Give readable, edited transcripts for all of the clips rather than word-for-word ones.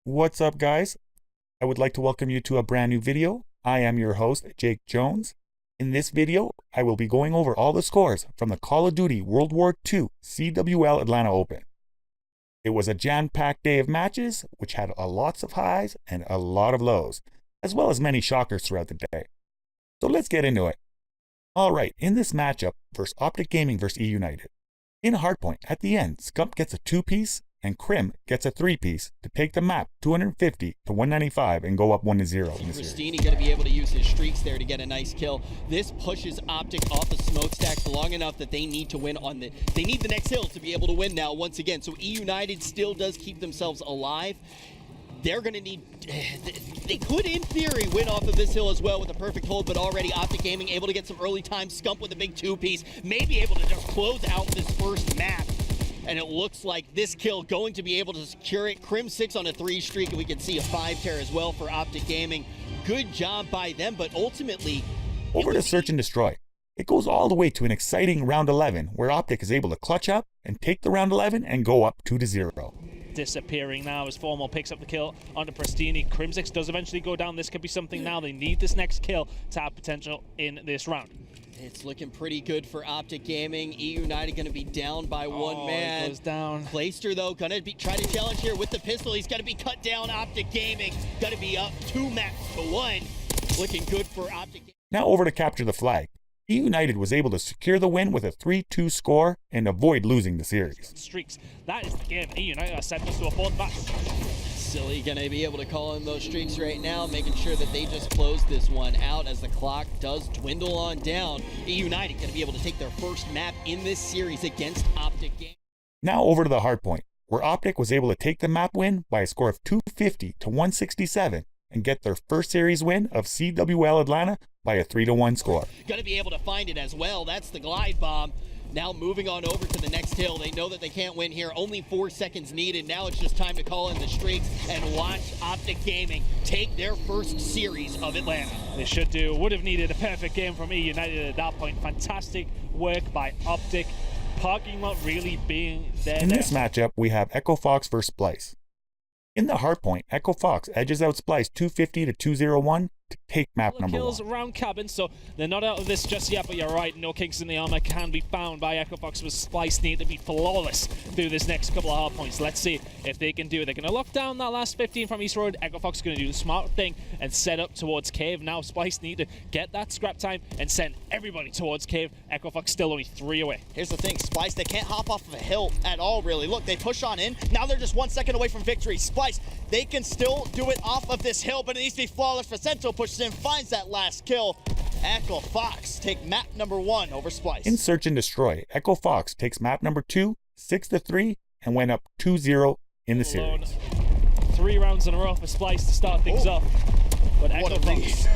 What's up, guys? I would like to welcome you to a brand new video. I am your host, Jake Jones. In this video, I will be going over all the scores from the Call of Duty World War II CWL Atlanta Open. It was a jam-packed day of matches, which had lots of highs and a lot of lows, as well as many shockers throughout the day. So let's get into it. Alright, in this matchup versus Optic Gaming versus E-United. In Hardpoint, at the end, Scump gets a 2-piece and Crim gets a 3-piece to take the map 250 to 195 and go up 1-0 in the series. Rustini going to be able to use his streaks there to get a nice kill. This pushes Optic off the smokestacks long enough that they need to win on the... They need the next hill to be able to win now once again. So E-United still does keep themselves alive. They're going to need... They could, in theory, win off of this hill as well with a perfect hold, but already Optic Gaming able to get some early time. Scump with a big 2-piece, maybe able to just close out this first map. And it looks like this kill going to be able to secure it. Crim 6 on a 3 streak, and we can see a 5 tear as well for Optic Gaming. Good job by them, but ultimately... Over to Search and Destroy. It goes all the way to an exciting round 11, where Optic is able to clutch up and take the round 11 and go up 2-0. Disappearing now as Formal picks up the kill onto Pristini. Crimsix does eventually go down. This could be something now. They need this next kill to have potential in this round. It's looking pretty good for Optic Gaming. E-United going to be down by one man. He goes down. Clayster, though, going to be try to challenge here with the pistol. He's got to be cut down. Optic Gaming going to be up 2 maps to 1. Looking good for Optic Gaming. Now over to Capture the Flag. E-United was able to secure the win with a 3-2 score and avoid losing the series. Streaks. That is the game. E-United are sent us to a 4th match. Silly going to be able to call in those streaks right now, making sure that they just close this one out as the clock does dwindle on down. E-United going to be able to take their first map in this series against Optic Gaming. Now over to the Hardpoint, where Optic was able to take the map win by a score of 250 to 167 and get their first series win of CWL Atlanta by a 3-1 score. Going to be able to find it as well. That's the glide bomb. Now moving on over to the next hill. They know that they can't win here. Only 4 seconds needed. Now it's just time to call in the streaks and watch Optic Gaming take their first series of Atlanta. They should do. Would have needed a perfect game from E-United at that point. Fantastic work by Optic. Parking lot really being there. In this matchup, we have Echo Fox versus Splice. In the Hardpoint, Echo Fox edges out Splice 250 to 201 to take map number 1. Kills around cabin, so they're not out of this just yet, but you're right, no kinks in the armor can be found by Echo Fox, but Splice need to be flawless through this next couple of hard points. Let's see if they can do it. They're going to lock down that last 15 from East Road. Echo Fox is going to do the smart thing and set up towards Cave. Now Splice need to get that scrap time and send everybody towards Cave. Echo Fox still only 3 away. Here's the thing, Splice, they can't hop off of a hill at all, really. Look, they push on in. Now they're just 1 second away from victory. Splice, they can still do it off of this hill, but it needs to be flawless. Facento pushes in, finds that last kill. Echo Fox take map number 1 over Splice. In Search and Destroy, Echo Fox takes map number 2, 6-3, and went up 2-0 in the series. 3 rounds in a row for Splice to start things off. But Echo Fox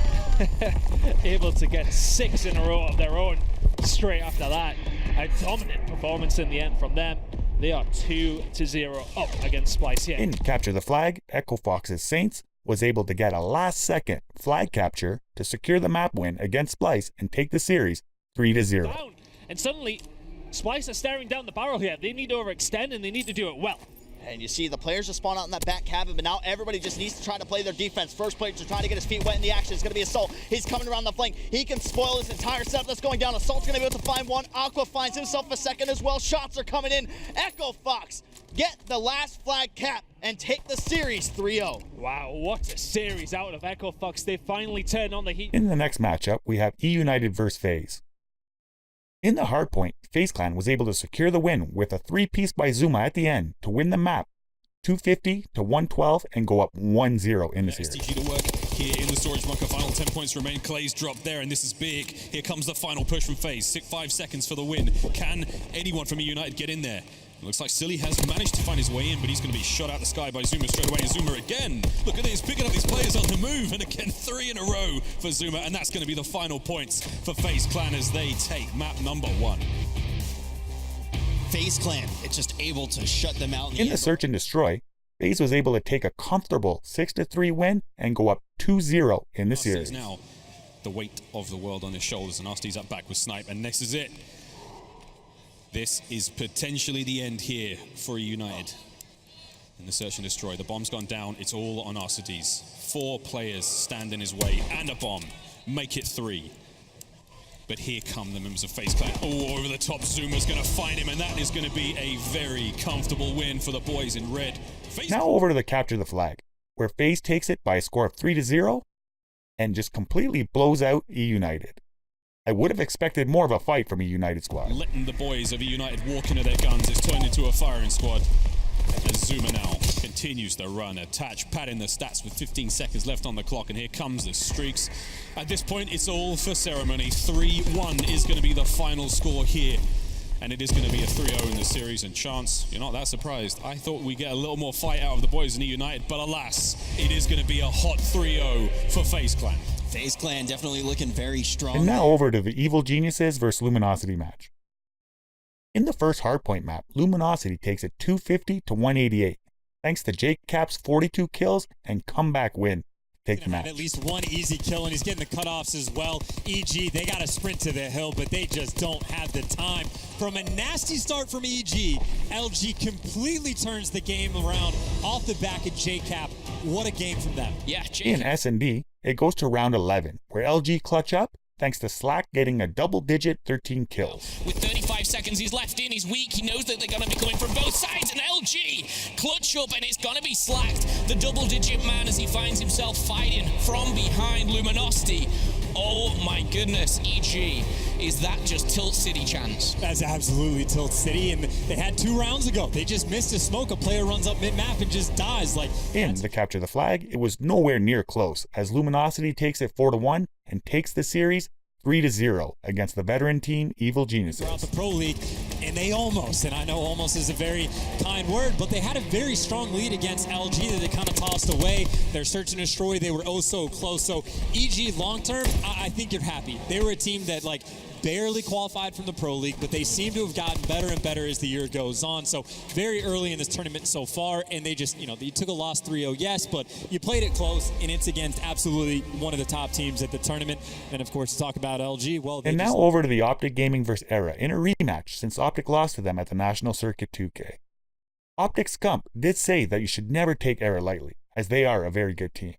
able to get 6 in a row of their own straight after that. A dominant performance in the end from them. They are 2-0 up against Splice here. In Capture the Flag, Echo Fox's Saints was able to get a last-second flag capture to secure the map win against Splice and take the series 3-0. And suddenly, Splice are staring down the barrel here. They need to overextend and they need to do it well. And you see the players just spawn out in that back cabin, but now everybody just needs to try to play their defense. First player to try to get his feet wet in the action is going to be Assault. He's coming around the flank. He can spoil his entire setup that's going down. Assault's going to be able to find one. Aqua finds himself a second as well. Shots are coming in. Echo Fox get the last flag cap and take the series 3-0. Wow, what a series out of Echo Fox. They finally turn on the heat. In the next matchup, we have E-United versus FaZe. In the Hardpoint, FaZe Clan was able to secure the win with a 3-piece by Zuma at the end to win the map 250 to 112 and go up 1-0 in the series. STG to work here in the storage bunker. Final 10 points remain. Clay's dropped there, and this is big. Here comes the final push from FaZe. 5 seconds for the win. Can anyone from E-United get in there? It looks like Silly has managed to find his way in, but he's going to be shot out the sky by Zuma straight away. And Zuma again. Look at this, picking up these players on the move. And again, 3 in a row for Zuma. And that's going to be the final points for FaZe Clan as they take map number 1. FaZe Clan, it's just able to shut them out. In the Search and Destroy, FaZe was able to take a comfortable 6-3 win and go up 2-0 in the series. Now, the weight of the world on his shoulders, and Nasty's up back with Snipe, and this is it. This is potentially the end here for United. in the search and destroy. The bomb's gone down. It's all on Arcides. 4 players stand in his way and a bomb. Make it 3. But here come the members of FaZe Clan. Oh, over the top, Zuma's going to find him, and that is going to be a very comfortable win for the boys in red. Now over to the capture the flag, where FaZe takes it by a score of 3-0 and just completely blows out E United. I would have expected more of a fight from E United squad. Letting the boys of E United walk into their guns. It's turned into a firing squad. As Zuma now continues the run, attach, padding the stats with 15 seconds left on the clock, and here comes the streaks. At this point, it's all for ceremony. 3-1 is going to be the final score here, and it is going to be a 3-0 in the series. And Chance, you're not that surprised. I thought we'd get a little more fight out of the boys in E United, but alas, it is going to be a hot 3-0 for FaZe Clan. FaZe Clan definitely looking very strong. And now over to the Evil Geniuses versus Luminosity match. In the first hardpoint map, Luminosity takes it 250 to 188, thanks to Jake Cap's 42 kills and comeback win. Take the match. At least one easy kill, and he's getting the cutoffs as well. EG, they got to sprint to the hill, but they just don't have the time. From a nasty start from EG, LG completely turns the game around off the back of J-Cap. What a game from them. Yeah, In S&D, it goes to round 11, where LG clutch up, thanks to Slack getting a double-digit 13 kills. With 35 seconds he's left in, he's weak, he knows that they're going to be coming from both sides, and LG clutch up, and it's going to be Slacked, the double-digit man, as he finds himself fighting from behind Luminosity. Oh my goodness, EG, is that just Tilt City chance? That's absolutely Tilt City, and they had 2 rounds ago. They just missed a smoke. A player runs up mid-map and just dies. In the capture the flag, it was nowhere near close, as Luminosity takes it 4-1 and takes the series 3-0 against the veteran team Evil Geniuses. Throughout the Pro League, and they almost, and I know almost is a very kind word, but they had a very strong lead against LG that they kind of tossed away. Their search and destroy, they were oh so close. So EG long term, I think you're happy. They were a team that barely qualified from the Pro League, but they seem to have gotten better and better as the year goes on. So very early in this tournament so far, and they just, you took a loss 3-0, yes, but you played it close, and it's against absolutely one of the top teams at the tournament. And of course, to talk about LG, well, and now over to the Optic Gaming versus Era in a rematch, since Optic lost to them at the National Circuit 2K. Optic Scump did say that you should never take Era lightly, as they are a very good team.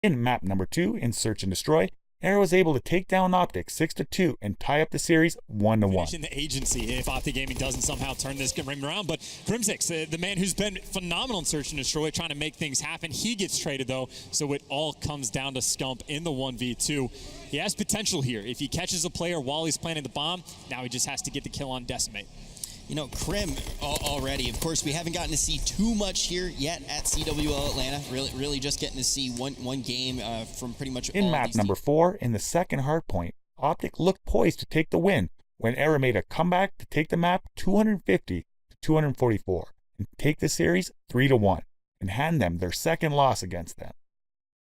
In map number 2, in Search and Destroy, Era was able to take down Optic 6-2 and tie up the series 1-1. In the agency, if Optic Gaming doesn't somehow turn this game around, but Crimsix, the man who's been phenomenal in Search and Destroy, trying to make things happen, he gets traded though, so it all comes down to Scump in the 1v2. He has potential here. If he catches a player while he's planting the bomb, now he just has to get the kill on Decimate. Crim already, of course, we haven't gotten to see too much here yet at CWL Atlanta. Really just getting to see one game from pretty much in all map these number 4, in the second hardpoint, Optic looked poised to take the win when Era made a comeback to take the map 250 to 244 and take the series 3-1 and hand them their second loss against them.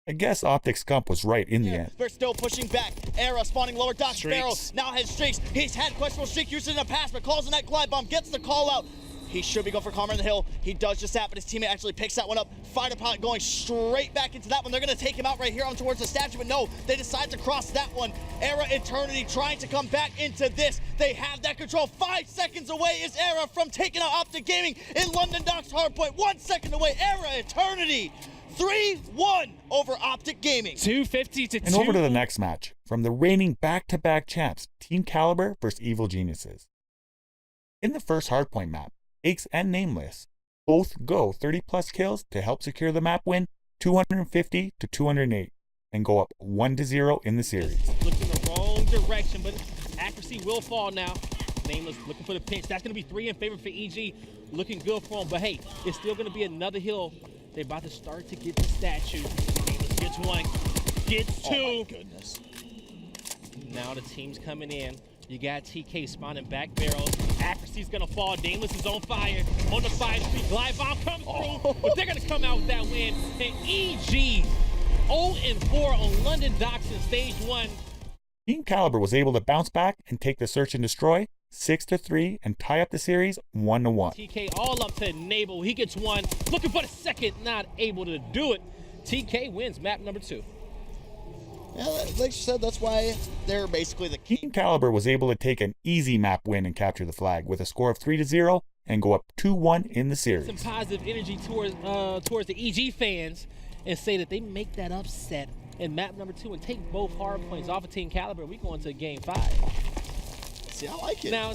I guess Optic Scump was right in the end. They're still pushing back. Era spawning lower dock. Sparrow now has streaks. He's had questionable streak used in the past, but calls in that glide bomb, gets the call out. He should be going for Karma in the hill. He does just that, but his teammate actually picks that one up. Fighter pilot going straight back into that one. They're going to take him out right here on towards the statue, but no, they decide to cross that one. Era Eternity trying to come back into this. They have that control. 5 seconds away is Era from taking out Optic Gaming in London Docks hardpoint. 1 second away, Era Eternity. 3-1 over Optic Gaming. 250 to 2. And over to the next match, from the reigning back-to-back champs, Team Caliber versus Evil Geniuses. In the first hardpoint map, Aches and Nameless both go 30-plus kills to help secure the map win 250 to 208 and go up 1-0 in the series. Looking the wrong direction, but accuracy will fall now. Nameless looking for the pinch. That's going to be 3 in favor for EG. Looking good for him, but hey, it's still going to be another hill. They're about to start to get the statue. Nameless gets 1, gets 2. Oh my goodness. Now the team's coming in. You got TK spawning back barrels. Accuracy's gonna fall. Nameless is on fire. On the fire street. Glide bomb comes through. But they're gonna come out with that win. And EG 0-4 on London Docks in stage 1. Team Caliber was able to bounce back and take the search and destroy 6-3 and tie up the series 1-1. TK all up to enable. He gets 1. Looking for the second. Not able to do it. TK wins map number 2. Yeah, like you said, that's why they're basically the Team Caliber was able to take an easy map win and capture the flag with a score of 3-0 and go up 2-1 in the series. Some positive energy towards the EG fans and say that they make that upset in map number 2 and take both hard points off of Team Caliber. We go into game 5. See, I like it. Now,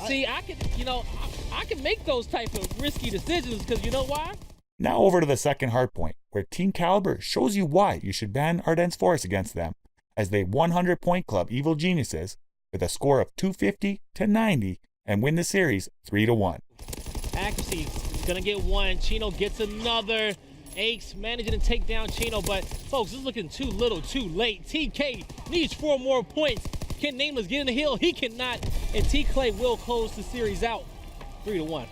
I can make those type of risky decisions because you know why? Now over to the second hard point, where Team Caliber shows you why you should ban Ardennes Force against them, as they 100-point club Evil Geniuses with a score of 250 to 90 and win the series 3-1. Accuracy is gonna get one. Chino gets another. Ace managing to take down Chino, but folks, this is looking too little, too late. TK needs 4 more points. Can Nameless get in the hill? He cannot, and T-Clay will close the series out 3-1.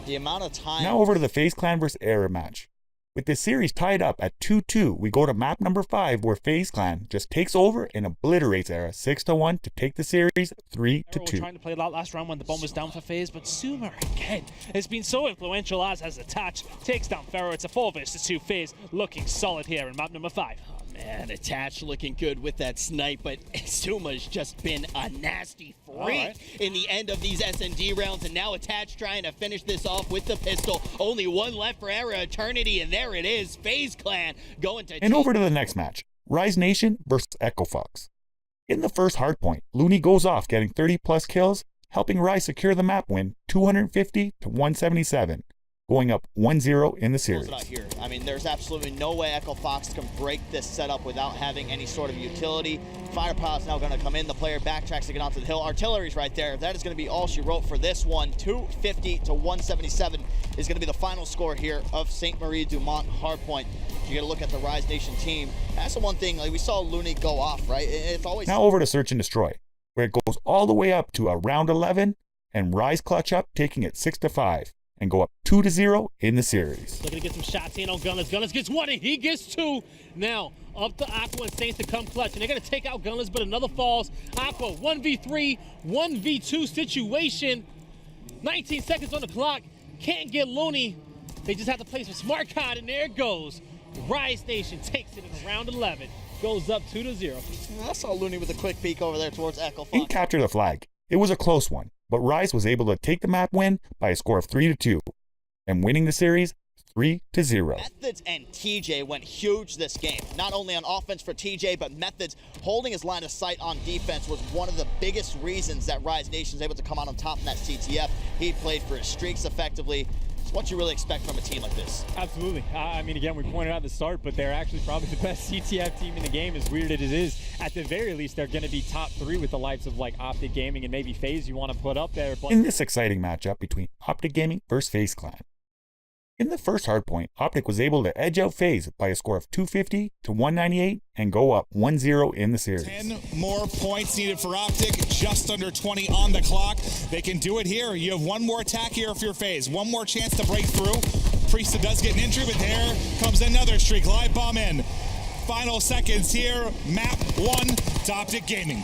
The amount of time. Now over to the FaZe Clan vs. Era match. With this series tied up at 2-2, we go to map number 5, where FaZe Clan just takes over and obliterates Era 6-1 to take the series 3-2. Trying to play that last round when the bomb was down for FaZe, but Sumer again has been so influential, as has Attach. Takes down Pharaoh. It's a 4 vs 2 FaZe, looking solid here in map number 5. Man, Attach looking good with that snipe, but Suma's just been a nasty freak in the end of these S&D rounds, and now Attach trying to finish this off with the pistol. Only one left for Era Eternity, and there it is. FaZe Clan going to... And over to the next match, Rise Nation versus Echo Fox. In the first hardpoint, Looney goes off getting 30+ kills, helping Rise secure the map win 250 to 177. Going up 1-0 in the series. Close it out here. I mean, there's absolutely no way Echo Fox can break this setup without having any sort of utility. Firepower's now going to come in. The player backtracks to get onto the hill. Artillery's right there. That is going to be all she wrote for this one. 250 to 177 is going to be the final score here of St. Marie Dumont Hardpoint. You got to look at the Rise Nation team. That's the one thing. Like, we saw Looney go off, right? It's always... Now over to Search and Destroy, where it goes all the way up to a round 11, and Rise clutch up, taking it 6-5. And go up 2-0 in the series. Looking to get some shots in on Gunless. Gunless gets 1 and he gets 2. Now up to Aqua and Saints to come clutch. And they're going to take out Gunless, but another falls. Aqua 1v3, 1v2 situation. 19 seconds on the clock. Can't get Looney. They just have to play some smart card, and there it goes. Rise Nation takes it in round 11. Goes up 2-0. I saw Looney with a quick peek over there towards Echo Fox. In Capture the Flag, it was a close one, but Rise was able to take the map win by a score of 3-2, and winning the series 3-0. Methods and TJ went huge this game. Not only on offense for TJ, but Methods holding his line of sight on defense was one of the biggest reasons that Rise Nation was able to come out on top in that CTF. He played for his streaks effectively. It's what you really expect from a team like this. Absolutely. I mean, again, we pointed out at the start, but they're actually probably the best CTF team in the game, as weird as it is. At the very least, they're going to be top 3 with the likes of like Optic Gaming and maybe FaZe you want to put up there. But in this exciting matchup between Optic Gaming versus FaZe Clan. In the first hardpoint, Optic was able to edge out FaZe by a score of 250 to 198 and go up 1-0 in the series. 10 more points needed for Optic, just under 20 on the clock. They can do it here. You have one more attack here for your FaZe. One more chance to break through. Priesta does get an injury, but there comes another streak. Live bomb in. Final seconds here. Map 1 to Optic Gaming.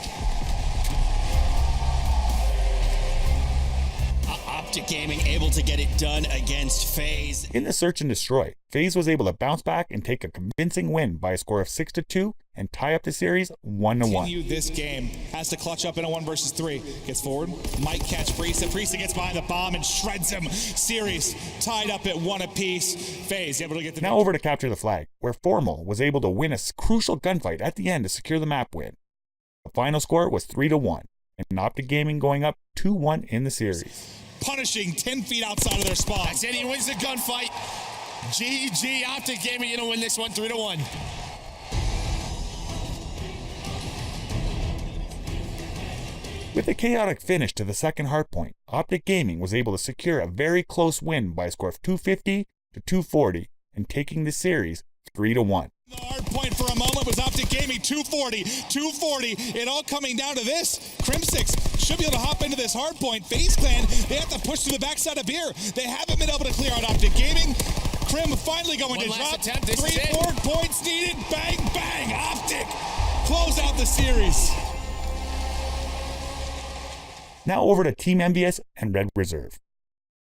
Optic Gaming able to get it done against FaZe. In the Search and Destroy, FaZe was able to bounce back and take a convincing win by a score of 6-2 and tie up the series 1-1. Continue this game. Has to clutch up in a 1 versus 3. Gets forward. Might catch Priesta. Priesta gets behind the bomb and shreds him. Series tied up at 1 apiece. FaZe able to get the... Now over to Capture the Flag, where Formal was able to win a crucial gunfight at the end to secure the map win. The final score was 3-1, and Optic Gaming going up 2-1 in the series. Punishing 10 feet outside of their spawn. That's it, he wins the gunfight. GG, Optic Gaming gonna win this one 3-1. With a chaotic finish to the second hardpoint, Optic Gaming was able to secure a very close win by a score of 250 to 240 and taking the series 3-1. The hard point for a moment was Optic Gaming, 240, it all coming down to this. Crimsix should be able to hop into this hard point. FaZe Clan, they have to push to the backside of Beer. They haven't been able to clear out Optic Gaming. Crim finally going to drop. 3 more points needed, bang, bang, Optic close out the series. Now over to Team Envyus and Red Reserve.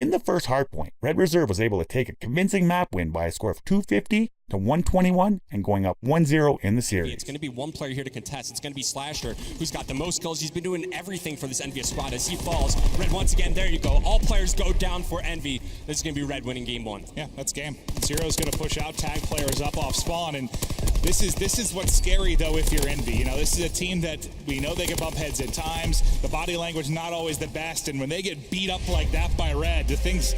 In the first hardpoint, Red Reserve was able to take a convincing map win by a score of 250 to 121 and going up 1-0 in the series. It's going to be one player here to contest. It's going to be Slasher, who's got the most kills. He's been doing everything for this Envyus squad as he falls. Red once again, there you go. All players go down for Envy. This is going to be Red winning game 1. Yeah, that's game. Zero's going to push out, tag players up off spawn, and this is what's scary though if you're Envy. You know, this is a team that we know they can bump heads at times. The body language not always the best, and when they get beat up like that by Red, the things.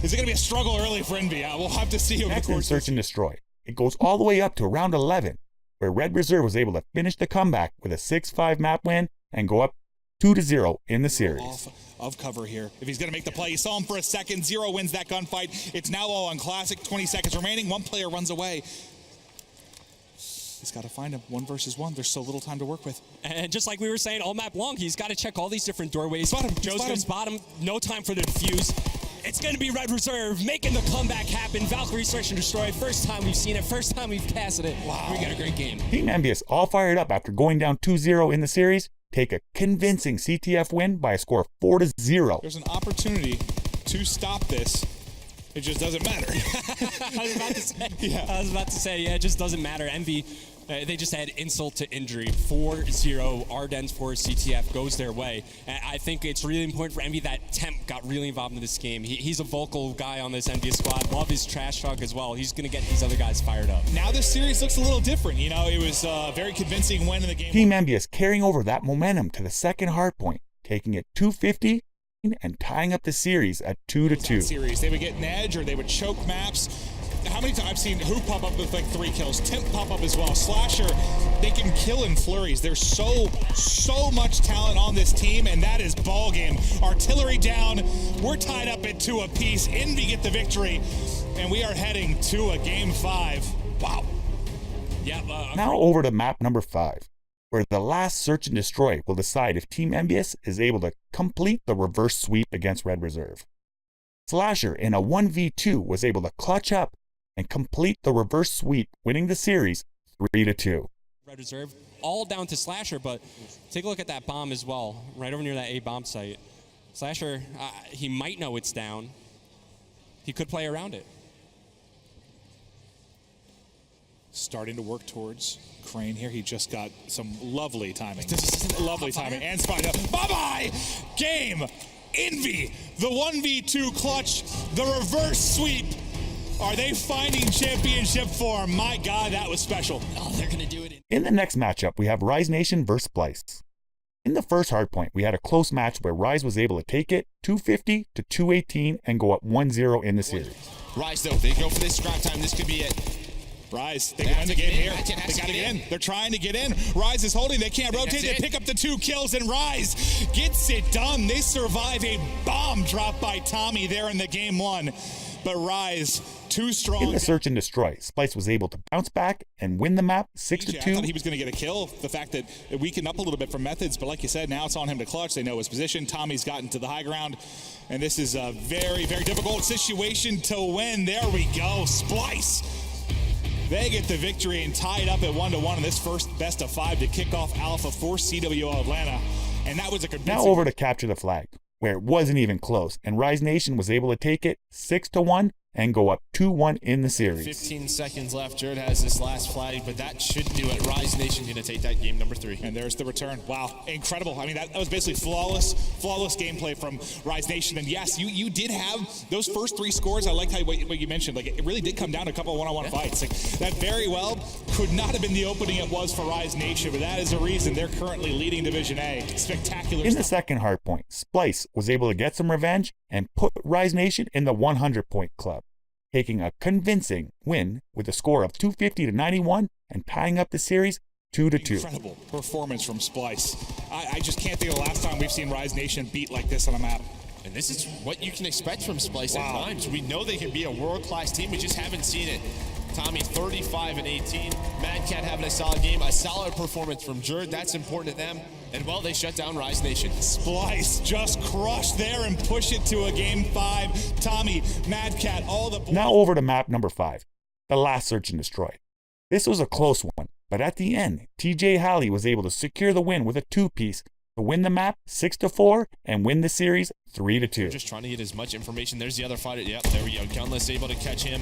Is it going to be a struggle early for Envy? We'll have to see over the Next in course. Search and Destroy. It goes all the way up to round 11, where Red Reserve was able to finish the comeback with a 6-5 map win and go up 2-0 in the series. Off of cover here. If he's going to make the play, you saw him for a second. Zero wins that gunfight. It's now all on Classic. 20 seconds remaining. One player runs away. He's got to find him. 1 versus 1. There's so little time to work with. And just like we were saying all map long, he's got to check all these different doorways. Spot him. Joe's Spot going to him. spot him. No time for the defuse. It's going to be Red Reserve making the comeback happen. Valkyrie Search and Destroy. First time we've seen it. First time we've casted it. Wow. We got a great game. Team Envyus, all fired up after going down 2-0 in the series, take a convincing CTF win by a score of 4-0. There's an opportunity to stop this. It just doesn't matter. I was about to say, yeah, it just doesn't matter. Envy, they just had insult to injury. 4-0, Ardennes for CTF goes their way. And I think it's really important for Envy that Temp got really involved in this game. He's a vocal guy on this Envy squad. Love his trash talk as well. He's going to get these other guys fired up. Now this series looks a little different. You know, it was a very convincing win in the game. Team Envyus carrying over that momentum to the second hardpoint, taking it 250 and tying up the series at 2-2. Series. They would get an edge or they would choke maps. How many times I've seen who pop up with like 3 kills, Temp pop up as well. Slasher, they can kill in flurries. There's so much talent on this team, and that is ball game. Artillery down. We're tied up at 2 apiece. Envy get the victory, and we are heading to a game 5. Wow. Yeah. Now over to map number 5, where the last Search and Destroy will decide if Team Envyus is able to complete the reverse sweep against Red Reserve. Slasher in a 1v2 was able to clutch up and complete the reverse sweep, winning the series 3-2. Red Reserve, all down to Slasher, but take a look at that bomb as well, right over near that A bomb site. Slasher, he might know it's down. He could play around it. Starting to work towards Crane here. He just got some lovely timing. Lovely timing. And spot. Bye-bye! Game! Envy! The 1v2 clutch. The reverse sweep. Are they finding championship form? My God, that was special. Oh, they're going to do it. In the next matchup, we have Rise Nation versus Splice. In the first hardpoint, we had a close match where Rise was able to take it 250 to 218 and go up 1-0 in the series. Rise, though, they go for this scrap time. This could be it. Rise, they can win the game here. They got to get in. They're trying to get in. Rise is holding. They can't rotate. They pick up the 2 kills, and Rise gets it done. They survive a bomb drop by Tommy there in the game 1. But Rise, too strong. In the Search and Destroy, Splice was able to bounce back and win the map 6-2. I thought he was going to get a kill. The fact that it weakened up a little bit from methods, but like you said, now it's on him to clutch. They know his position. Tommy's gotten to the high ground, and this is a very, very difficult situation to win. There we go. Splice. They get the victory and tie it up at 1-1 in this first best of 5 to kick off Alpha for CWL Atlanta. And that was a convincing. Now over to Capture the Flag, where it wasn't even close, and Rise Nation was able to take it 6-1 and go up 2-1 in the series. 15 seconds left. Jared has this last flag, but that should do it. Rise Nation going to take that game number 3. And there's the return. Wow, incredible. I mean, that was basically flawless gameplay from Rise Nation. And yes, you did have those first 3 scores. I like how what you mentioned. Like, it really did come down to a couple of one-on-one fights. Like, that very well could not have been the opening it was for Rise Nation, but that is a reason they're currently leading Division A. Spectacular In stuff. the second hardpoint, Splice was able to get some revenge and put Rise Nation in the 100-point club, taking a convincing win with a score of 250 to 91 and tying up the series 2-2. Incredible performance from Splice. I just can't think of the last time we've seen Rise Nation beat like this on a map. And this is what you can expect from Splice at times. We know they can be a world-class team. We just haven't seen it. Tommy 35 and 18. Mad Cat having a solid game. A solid performance from Jerd. That's important to them. And, well, they shut down Rise Nation. Splice just crushed there and push it to a game 5. Tommy, Mad Cat, all the... Now over to map number 5, the last Search and Destroy. This was a close one, but at the end, TJ Halley was able to secure the win with a 2-piece to win the map 6-4 and win the series 3-2. Just trying to get as much information. There's the other fighter. Yep, there we go. Gunless able to catch him.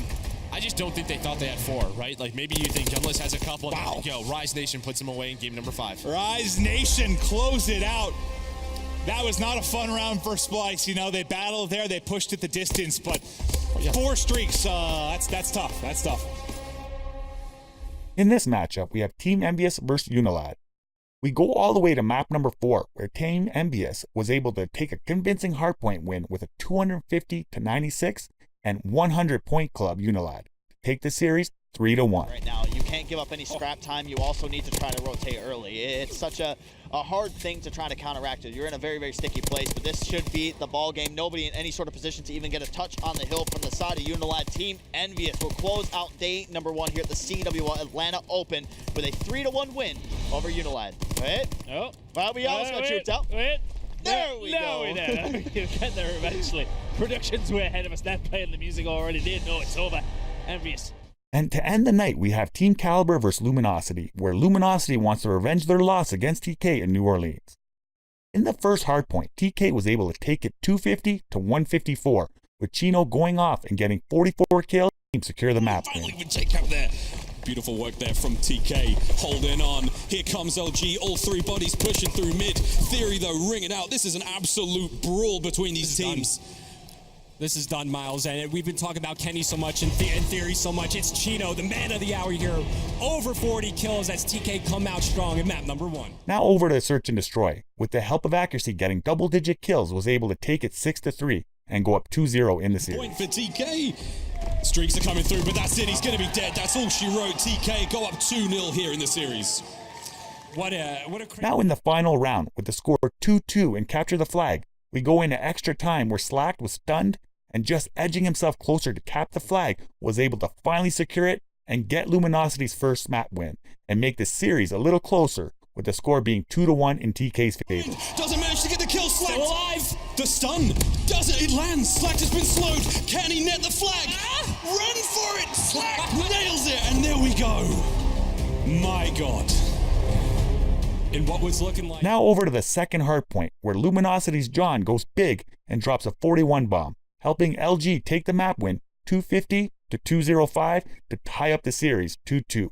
I just don't think they thought they had 4, right? Like maybe you think Gunless has a couple. Wow. And, yo, Rise Nation puts him away in game number 5. Rise Nation close it out. That was not a fun round for Splice. You know, they battled there, they pushed it the distance, but 4 streaks, that's tough. That's tough. In this matchup, we have Team Envyus versus Unilad. We go all the way to map number 4, where Team Envyus was able to take a convincing hardpoint win with a 250-96 and 100-point club Unilad to take the series 3-1. Right now, you can't give up any scrap time. You also need to try to rotate early. It's such a hard thing to try to counteract it. You're in a very, very sticky place, but this should be the ball game. Nobody in any sort of position to even get a touch on the hill from the side of Unilad. Team Envyus will close out day number 1 here at the CWL Atlanta Open with a 3-1 win over Unilad. Wait. Oh. Well, we almost got shoots out. Wait. There we go. We did. You'll get there eventually. Production's way ahead of us. They're playing the music already. They know it's over. Envious. And to end the night, we have Team Caliber versus Luminosity, where Luminosity wants to revenge their loss against TK in New Orleans. In the first hardpoint, TK was able to take it 250-154, with Chino going off and getting 44 kills to secure the map win. Finally, we take out there. Beautiful work there from TK, holding on. Here comes LG, all 3 bodies pushing through mid. Theory, though, ringing out. This is an absolute brawl between these teams. This is done, Miles, and we've been talking about Kenny so much and Theory so much. It's Chino, the man of the hour here. Over 40 kills as TK come out strong in map number 1. Now over to Search and Destroy. With the help of accuracy, getting double-digit kills was able to take it 6-3 and go up 2-0 in the series. Point for TK. Streaks are coming through, but that's it. He's going to be dead. That's all she wrote. TK go up 2-0 here in the series. What a Now in the final round, with the score 2-2 and capture the flag, we go into extra time where Slack was stunned and just edging himself closer to cap the flag, was able to finally secure it and get Luminosity's first map win and make the series a little closer, with the score being 2-1 in TK's favor. Doesn't manage to get the kill. Slack alive. The stun does it. It lands. Slack has been slowed. Can he net the flag? Run for it. Slack nails it, and there we go. My God. In what was looking like. Now over to the second hardpoint, where Luminosity's John goes big and drops a 41 bomb, helping LG take the map win 250-205 to tie up the series 2-2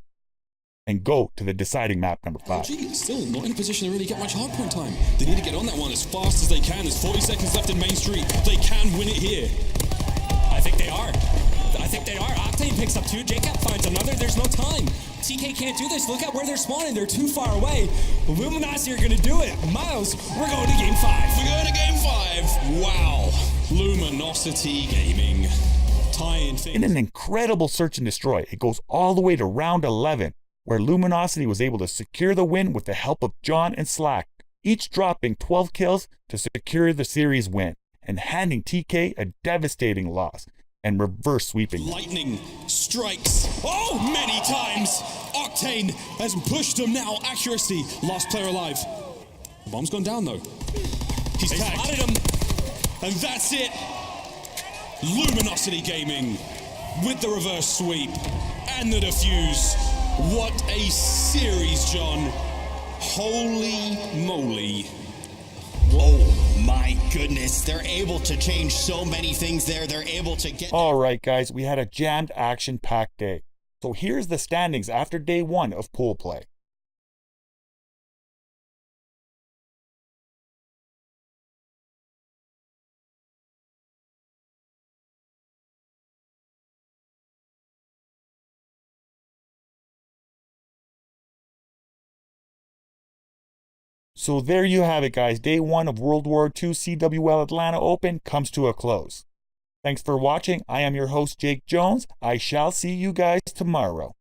and go to the deciding map number 5. LG still not in a position to really get much hardpoint time. They need to get on that one as fast as they can. There's 40 seconds left in Main Street. They can win it here. I think they are. Octane picks up 2. JCap finds another. There's no time. TK can't do this. Look at where they're spawning. They're too far away. The Luminosity are going to do it. Miles, we're going to game 5. We're going to game 5. Wow. Luminosity Gaming. Tying things. In an incredible search and destroy, it goes all the way to round 11, where Luminosity was able to secure the win with the help of John and Slack, each dropping 12 kills to secure the series win and handing TK a devastating loss and reverse sweeping. Lightning strikes. Oh, many times. Octane has pushed him now. Accuracy. Last player alive. The bomb's gone down, though. He's tagged. Spotted him. And that's it. Luminosity Gaming with the reverse sweep and the defuse. What a series, John. Holy moly. Oh my goodness, they're able to change so many things there. They're able to get... All right, guys, we had a jammed action-packed day. So here's the standings after day 1 of pool play. So there you have it, guys. Day 1 of World War II CWL Atlanta Open comes to a close. Thanks for watching. I am your host, Jake Jones. I shall see you guys tomorrow.